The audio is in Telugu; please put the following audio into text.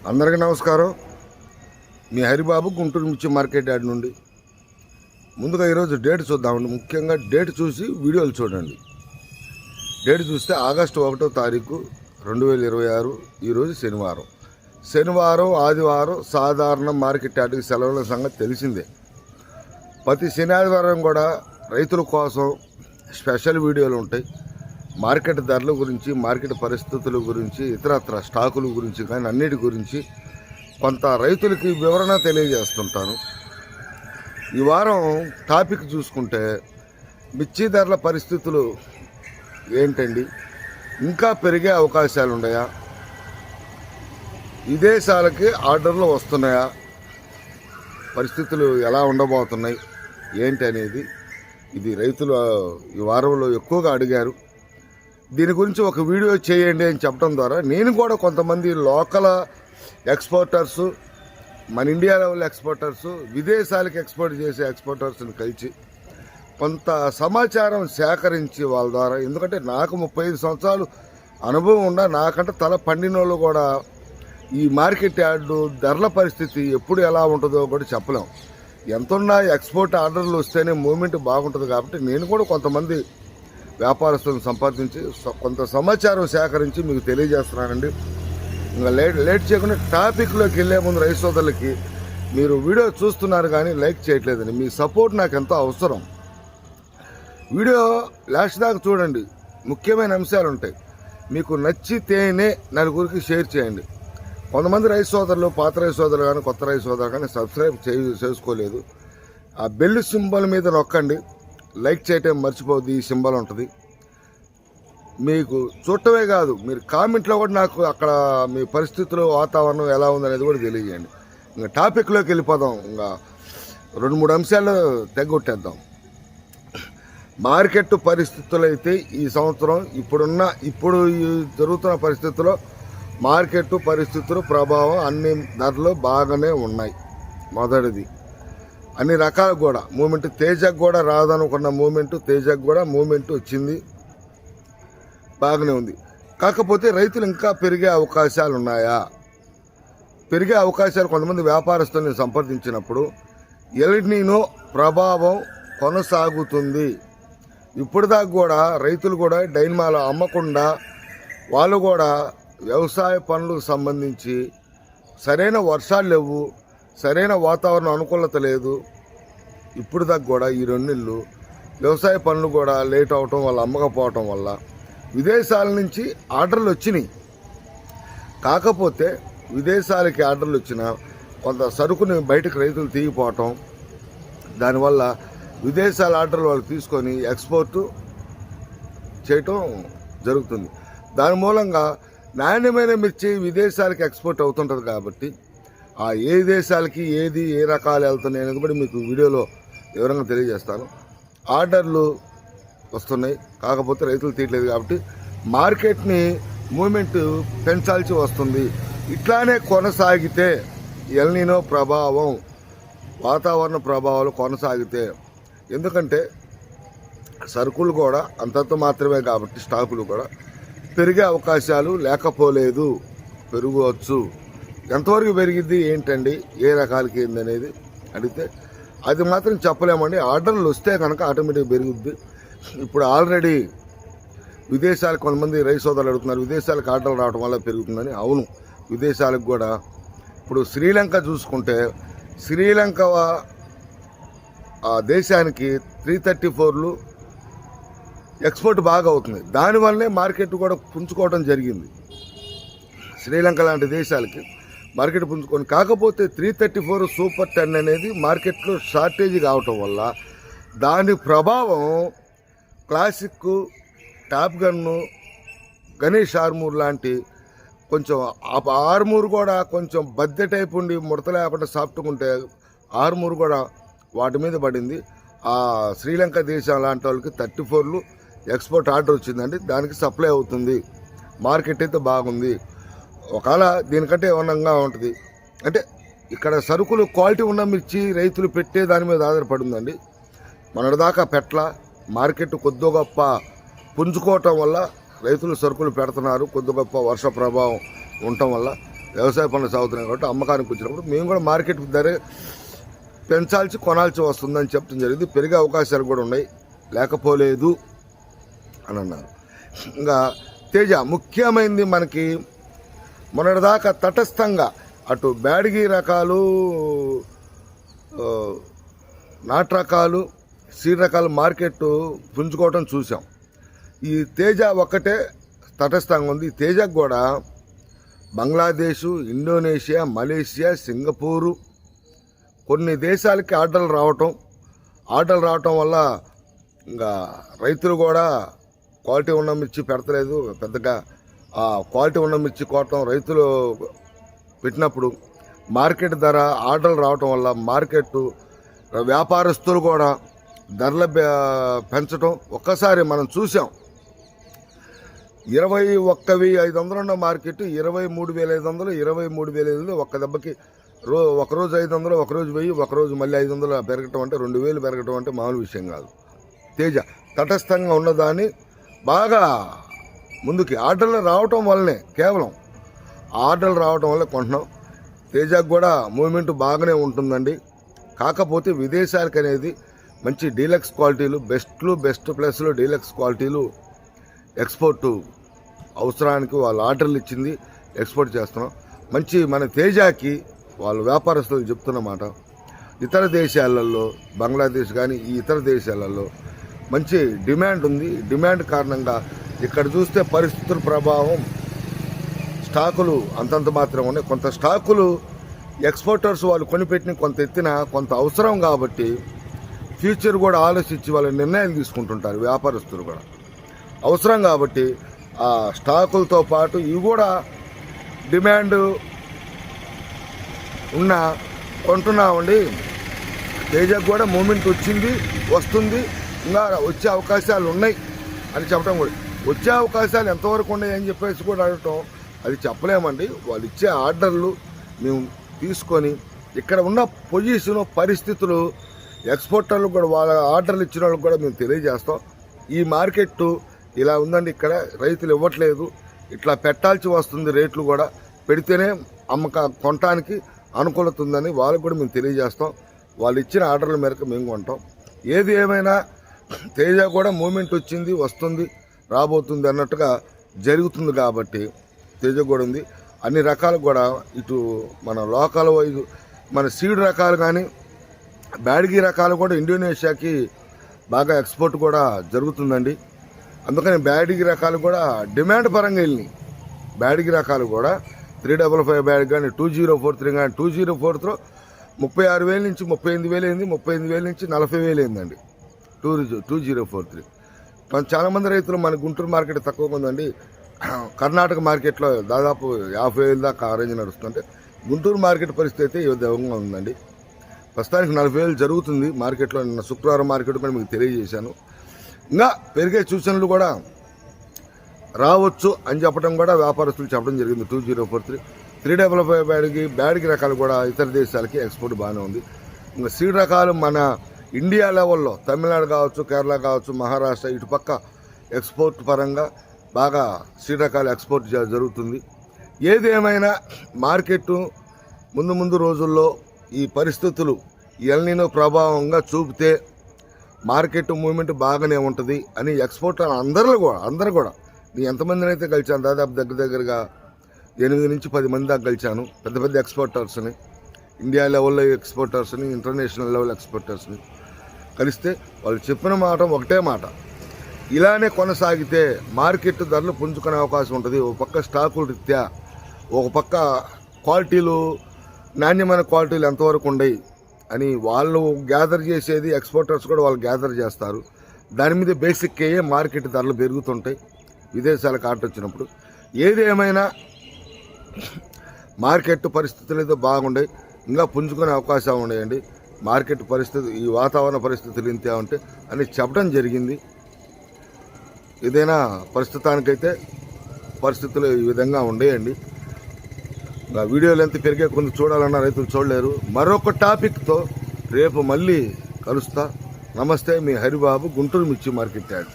అందరికీ నమస్కారం. మీ హరిబాబు గుంటూరు మిర్చి మార్కెట్ యార్డ్ నుండి. ముందుగా ఈరోజు డేట్ చూద్దామండి. ముఖ్యంగా డేట్ చూసి వీడియోలు చూడండి. డేట్ చూస్తే ఆగస్టు 1వ తారీఖు 2026. ఈరోజు శనివారం ఆదివారం సాధారణ మార్కెట్ యార్డ్కి సెలవుల సంగతి తెలిసిందే. ప్రతి శని ఆదివారం కూడా రైతుల కోసం స్పెషల్ వీడియోలు ఉంటాయి. మార్కెట్ ధరల గురించి, మార్కెట్ పరిస్థితుల గురించి, ఇతరత్ర స్టాకుల గురించి కానీ అన్నిటి గురించి కొంత రైతులకి వివరణ తెలియజేస్తుంటాను. ఈ వారం టాపిక్ చూసుకుంటే మిర్చి ధరల పరిస్థితులు ఏంటండి, ఇంకా పెరిగే అవకాశాలు ఉన్నాయా, విదేశాలకి ఆర్డర్లు వస్తున్నాయా, పరిస్థితులు ఎలా ఉండబోతున్నాయి ఏంటి అనేది ఇది రైతులు ఈ వారంలో ఎక్కువగా అడిగారు. దీని గురించి ఒక వీడియో చేయండి అని చెప్పడం ద్వారా నేను కూడా కొంతమంది లోకల్ ఎక్స్పోర్టర్స్, మన ఇండియా లెవెల్ ఎక్స్పోర్టర్స్, విదేశాలకు ఎక్స్పోర్ట్ చేసే ఎక్స్పోర్టర్స్ని కలిసి కొంత సమాచారం సేకరించి వాళ్ళ ద్వారా, ఎందుకంటే నాకు 35 సంవత్సరాలు అనుభవం ఉన్న నాకంటే తల పండిన వాళ్ళు కూడా ఈ మార్కెట్ యార్డు ధరల పరిస్థితి ఎప్పుడు ఎలా ఉంటుందో కూడా చెప్పలేం. ఎంతున్నా ఎక్స్పోర్ట్ ఆర్డర్లు వస్తేనే మూమెంట్ బాగుంటుంది. కాబట్టి నేను కూడా కొంతమంది వ్యాపారస్తులను సంపాదించి కొంత సమాచారం సేకరించి మీకు తెలియజేస్తున్నానండి. ఇంకా లేట్ చేయకుండా టాపిక్లోకి వెళ్ళే ముందు రైతు సోదరులకి, మీరు వీడియో చూస్తున్నారు కానీ లైక్ చేయట్లేదండి. మీ సపోర్ట్ నాకు ఎంతో అవసరం. వీడియో లాస్ట్ దాకా చూడండి, ముఖ్యమైన అంశాలు ఉంటాయి. మీకు నచ్చితేనే నలుగురికి షేర్ చేయండి. కొంతమంది రైతు సోదరులు, పాత రైతు సోదరులు కానీ కొత్త రైతు సోదరులు కానీ సబ్స్క్రైబ్ చేసుకోలేదు. ఆ బెల్ సింబల్ మీద నొక్కండి. లైక్ చేయటం మర్చిపోద్ది, ఈ సింబల్ ఉంటుంది. మీకు చూడటమే కాదు, మీరు కామెంట్లో కూడా నాకు అక్కడ మీ పరిస్థితులు, వాతావరణం ఎలా ఉందనేది కూడా తెలియజేయండి. ఇంకా టాపిక్లోకి వెళ్ళిపోదాం. ఇంకా 2-3 అంశాలు తెగొట్టేద్దాం. మార్కెట్ పరిస్థితులు అయితే ఈ సంవత్సరం ఇప్పుడు జరుగుతున్న పరిస్థితుల్లో మార్కెట్ పరిస్థితుల ప్రభావం అన్ని ధరలు బాగానే ఉన్నాయి. మొదటిది, అన్ని రకాలకు కూడా మూమెంట్, తేజకు కూడా రాదనుకున్న తేజకు కూడా మూమెంట్ వచ్చింది, బాగానే ఉంది. కాకపోతే రైతులు ఇంకా పెరిగే అవకాశాలు ఉన్నాయా? పెరిగే అవకాశాలు కొంతమంది వ్యాపారస్తుల్ని సంప్రదించినప్పుడు ఎల్నినో ప్రభావం కొనసాగుతుంది. ఇప్పుడు దాకా కూడా రైతులు కూడా డైన్మాలు అమ్మకుండా వాళ్ళు కూడా వ్యవసాయ పనులకు సంబంధించి సరైన వర్షాలు లేవు, సరైన వాతావరణం అనుకూలత లేదు. ఇప్పుడు దాకా కూడా ఈ 2 నెలలు వ్యవసాయ పనులు కూడా లేట్ అవటం వల్ల, అమ్మకపోవటం వల్ల విదేశాల నుంచి ఆర్డర్లు వచ్చినాయి. కాకపోతే విదేశాలకి ఆర్డర్లు వచ్చిన కొంత సరుకుని బయటకు రైతులు తీగిపోవటం, దానివల్ల విదేశాల ఆర్డర్లు వాళ్ళు తీసుకొని ఎక్స్పోర్టు చేయటం జరుగుతుంది. దాని మూలంగా నాణ్యమైన మిర్చి విదేశాలకి ఎక్స్పోర్ట్ అవుతుంటుంది. కాబట్టి ఆ ఏ దేశాలకి ఏ రకాలు వెళ్తున్నాయి అనేది కూడా మీకు వీడియోలో వివరంగా తెలియజేస్తాను. ఆర్డర్లు వస్తున్నాయి, కాకపోతే రైతులు తీయట్లేదు. కాబట్టి మార్కెట్ని మూమెంట్ పెంచాల్సి వస్తుంది. ఇట్లానే కొనసాగితే ఎల్నినో ప్రభావం, వాతావరణ ప్రభావాలు కొనసాగితే, ఎందుకంటే సరుకులు కూడా అంతంత మాత్రమే కాబట్టి స్టాకులు కూడా పెరిగే అవకాశాలు లేకపోలేదు, పెరగవచ్చు. ఎంతవరకు పెరిగిద్ది ఏంటండి, ఏ రకాలకి ఏంది అనేది అడిగితే అది మాత్రం చెప్పలేమండి. ఆర్డర్లు వస్తే కనుక ఆటోమేటిక్గా పెరుగుద్ది. ఇప్పుడు ఆల్రెడీ విదేశాలకు కొంతమంది రైతు సోదరులు అడుగుతున్నారు, విదేశాలకు ఆర్డర్లు రావడం వల్ల పెరుగుతుందని. అవును, విదేశాలకు కూడా. ఇప్పుడు శ్రీలంక చూసుకుంటే, శ్రీలంక ఆ దేశానికి 334లు ఎక్స్పోర్ట్ బాగా అవుతుంది. దానివల్లనే మార్కెట్ కూడా పుంజుకోవడం జరిగింది. శ్రీలంక లాంటి దేశాలకి మార్కెట్ పుంజుకొని, కాకపోతే 334 సూపర్ 10 అనేది మార్కెట్లో షార్టేజ్ కావటం వల్ల దాని ప్రభావం classic, top gun, Ganesh Armoor లాంటి కొంచెం ఆర్మూర్ కూడా కొంచెం బద్దె టైప్ ఉండి ముడత లేకుండా సాఫ్ట్గా ఉంటే ఆర్మూర్ కూడా వాటి మీద పడింది. ఆ శ్రీలంక దేశం లాంటి వాళ్ళకి 34లు ఎక్స్పోర్ట్ ఆర్డర్ వచ్చిందండి. దానికి సప్లై అవుతుంది. మార్కెట్ అయితే బాగుంది. ఒకవేళ దీనికంటే ఏమన్నా ఉంటుంది అంటే ఇక్కడ సరుకులు క్వాలిటీ ఉన్న మిర్చి రైతులు పెట్టే దాని మీద ఆధారపడిందండి. మొన్నటిదాకా పెట్ల మార్కెట్ కొద్ది గొప్ప పుంజుకోవటం వల్ల రైతులు సరుకులు పెడుతున్నారు. కొద్ది గొప్ప వర్ష ప్రభావం ఉండటం వల్ల వ్యవసాయ పనులు సాగుతున్నాయి కాబట్టి అమ్మకానికి వచ్చినప్పుడు మేము కూడా మార్కెట్ ధర పెంచాల్సి కొనాల్సి వస్తుందని చెప్పడం జరిగింది. పెరిగే అవకాశాలు కూడా ఉన్నాయి, లేకపోలేదు అని అన్నారు. ఇంకా తేజ ముఖ్యమైనది మనకి మొన్నటిదాకా తటస్థంగా అటు బ్యాడిగి రకాలు, నాటు రకాలు, సీడ్ రకాలు మార్కెట్ పుంజుకోవటం చూసాం. ఈ తేజ ఒక్కటే తటస్థంగా ఉంది. ఈ తేజకు కూడా బంగ్లాదేశ్, ఇండోనేషియా, మలేషియా, సింగపూరు కొన్ని దేశాలకి ఆర్డర్లు రావటం వల్ల ఇంకా రైతులు కూడా క్వాలిటీ ఉన్న మిర్చి పెడతలేదు. పెద్దగా ఆ క్వాలిటీ ఉన్న మిర్చి కోవటం రైతులు పెట్టినప్పుడు మార్కెట్ ధర ఆర్డర్లు రావటం వల్ల మార్కెట్ వ్యాపారస్తులు కూడా ధరలు పెంచడం ఒక్కసారి మనం చూసాం. 21,500 ఉన్న మార్కెట్ 23,500, 23,500 ఒక్క దెబ్బకి ఒకరోజు 500, ఒకరోజు 1000, ఒకరోజు మళ్ళీ 500 పెరగటం అంటే 2,000 పెరగటం అంటే మామూలు విషయం కాదు. తేజ తటస్థంగా ఉన్నదాన్ని బాగా ముందుకి ఆర్డర్లు రావటం వల్లనే, కేవలం ఆర్డర్లు రావటం వల్లే కొంటున్నాం. తేజకు కూడా మూవ్మెంట్ బాగానే ఉంటుందండి. కాకపోతే విదేశాలకు అనేది మంచి డీలక్స్ క్వాలిటీలు, బెస్ట్ ప్లస్లు డీలక్స్ క్వాలిటీలు ఎక్స్పోర్టు అవసరానికి వాళ్ళు ఆర్డర్లు ఇచ్చింది, ఎక్స్పోర్ట్ చేస్తున్నాం. మంచి మన తేజాకి వాళ్ళు వ్యాపారస్తులు చెప్తున్నమాట, ఇతర దేశాలలో బంగ్లాదేశ్ కానీ ఈ ఇతర దేశాలలో మంచి డిమాండ్ ఉంది. డిమాండ్ కారణంగా ఇక్కడ చూస్తే పరిస్థితుల ప్రభావం స్టాకులు అంతంత మాత్రం ఉన్నాయి. కొంత స్టాకులు ఎక్స్పోర్టర్స్ వాళ్ళు కొనిపెట్టిన కొంత ఎత్తిన కొంత అవసరం కాబట్టి ఫ్యూచర్ కూడా ఆలోచించి వాళ్ళ నిర్ణయాలు తీసుకుంటుంటారు. వ్యాపారస్తులు కూడా అవసరం కాబట్టి ఆ స్టాకులతో పాటు ఇవి కూడా డిమాండ్ ఉన్న కొంటున్నామండి. తేజకు కూడా మూమెంట్ వచ్చింది, వస్తుంది, ఇంకా వచ్చే అవకాశాలు ఉన్నాయి అని చెప్పడం కూడా. వచ్చే అవకాశాలు ఎంతవరకు ఉన్నాయి అని చెప్పేసి కూడా అడగటం అది చెప్పలేమండి. వాళ్ళు ఇచ్చే ఆర్డర్లు మేము తీసుకొని ఇక్కడ ఉన్న పొజిషన్ పరిస్థితులు ఎక్స్పోర్టర్లు కూడా వాళ్ళ ఆర్డర్లు ఇచ్చిన వాళ్ళకి కూడా మేము తెలియజేస్తాం. ఈ మార్కెట్ ఇలా ఉందండి, ఇక్కడ రైతులు ఇవ్వట్లేదు, ఇట్లా పెట్టాల్సి వస్తుంది, రేట్లు కూడా పెడితేనే కొనటానికి అనుకూలత ఉందని వాళ్ళకు కూడా మేము తెలియజేస్తాం. వాళ్ళు ఇచ్చిన ఆర్డర్ల మేరకు మేము కొంటాం. ఏది ఏమైనా తేజ కూడా మూమెంట్ వచ్చింది, వస్తుంది, రాబోతుంది అన్నట్టుగా జరుగుతుంది కాబట్టి తేజ కూడా ఉంది. అన్ని రకాలు కూడా ఇటు మన లోకల్ వైజ్ మన సీడ్ రకాలు కానీ బ్యాడిగి రకాలు కూడా ఇండోనేషియాకి బాగా ఎక్స్పోర్ట్ కూడా జరుగుతుందండి. అందుకని బ్యాడిగి రకాలు కూడా డిమాండ్ పరంగా వెళ్ళినాయి. బ్యాడిగి రకాలు కూడా 355 బ్యాడ్ కానీ 2043 కానీ 2043లో 36,000 నుంచి 38,000 అయింది, 38,000 నుంచి 40,000 అయిందండి 2043. చాలామంది రైతులు మన గుంటూరు మార్కెట్ తక్కువగా ఉందండి. కర్ణాటక మార్కెట్లో దాదాపు 50,000 దాకా ఆ రేంజ్ నడుస్తుంటే గుంటూరు మార్కెట్ పరిస్థితి అయితే ఈ విధంగా ఉందండి. ప్రస్తుతానికి 40,000 జరుగుతుంది మార్కెట్లో. నిన్న శుక్రవారం మార్కెట్ కూడా మీకు తెలియజేశాను. ఇంకా పెరిగే సూచనలు కూడా రావచ్చు అని చెప్పడం కూడా వ్యాపారస్తులు చెప్పడం జరిగింది. 2043 355 బ్యాడిగి రకాలు కూడా ఇతర దేశాలకి ఎక్స్పోర్ట్ బాగానే ఉంది. ఇంకా సీడ్ రకాలు మన ఇండియా లెవెల్లో తమిళనాడు కావచ్చు, కేరళ కావచ్చు, మహారాష్ట్ర ఇటుపక్క ఎక్స్పోర్ట్ పరంగా బాగా సీడ్ రకాలు ఎక్స్పోర్ట్ జరుగుతుంది. ఏది ఏమైనా మార్కెట్ ముందు రోజుల్లో ఈ పరిస్థితులు ఎల్నినో ప్రభావంగా చూపితే మార్కెట్ మూవ్మెంట్ బాగానే ఉంటుంది అని ఎక్స్పోర్టర్ అందరూ కూడా నేను ఎంతమందిని అయితే కలిశాను, దాదాపు దగ్గరగా 8 నుంచి 10 మంది దాకా కలిశాను. పెద్ద ఎక్స్పోర్టర్స్ని, ఇండియా లెవెల్లో ఎక్స్పోర్టర్స్ని, ఇంటర్నేషనల్ లెవెల్ ఎక్స్పోర్టర్స్ని కలిస్తే వాళ్ళు చెప్పిన మాట ఒకటే మాట, ఇలానే కొనసాగితే మార్కెట్ ధరలు పుంజుకునే అవకాశం ఉంటుంది. ఒక పక్క స్టాకుల రీత్యా, ఒక పక్క క్వాలిటీలు, నాణ్యమైన క్వాలిటీలు ఎంతవరకు ఉన్నాయి అని వాళ్ళు గ్యాదర్ చేసేది, ఎక్స్పోర్టర్స్ కూడా వాళ్ళు గ్యాదర్ చేస్తారు. దాని మీద బేసిక్ అయ్యే మార్కెట్ ధరలు పెరుగుతుంటాయి విదేశాలకు ఆర్డర్ వచ్చినప్పుడు. ఏది ఏమైనా మార్కెట్ పరిస్థితులు అయితే బాగుంటాయి, ఇంకా పుంజుకునే అవకాశాలు ఉన్నాయండి. మార్కెట్ పరిస్థితి, ఈ వాతావరణ పరిస్థితులు ఇంతే ఉంటే అని చెప్పడం జరిగింది. ఏదైనా ప్రస్తుతానికైతే పరిస్థితులు ఈ విధంగా ఉండేయండి. వీడియోలు ఎంత పెరిగే కొన్ని చూడాలన్నా రైతులు చూడలేరు. మరొక టాపిక్తో రేపు మళ్ళీ కలుస్తా. నమస్తే, మీ హరిబాబు, గుంటూరు మిర్చి మార్కెట్ యార్డ్.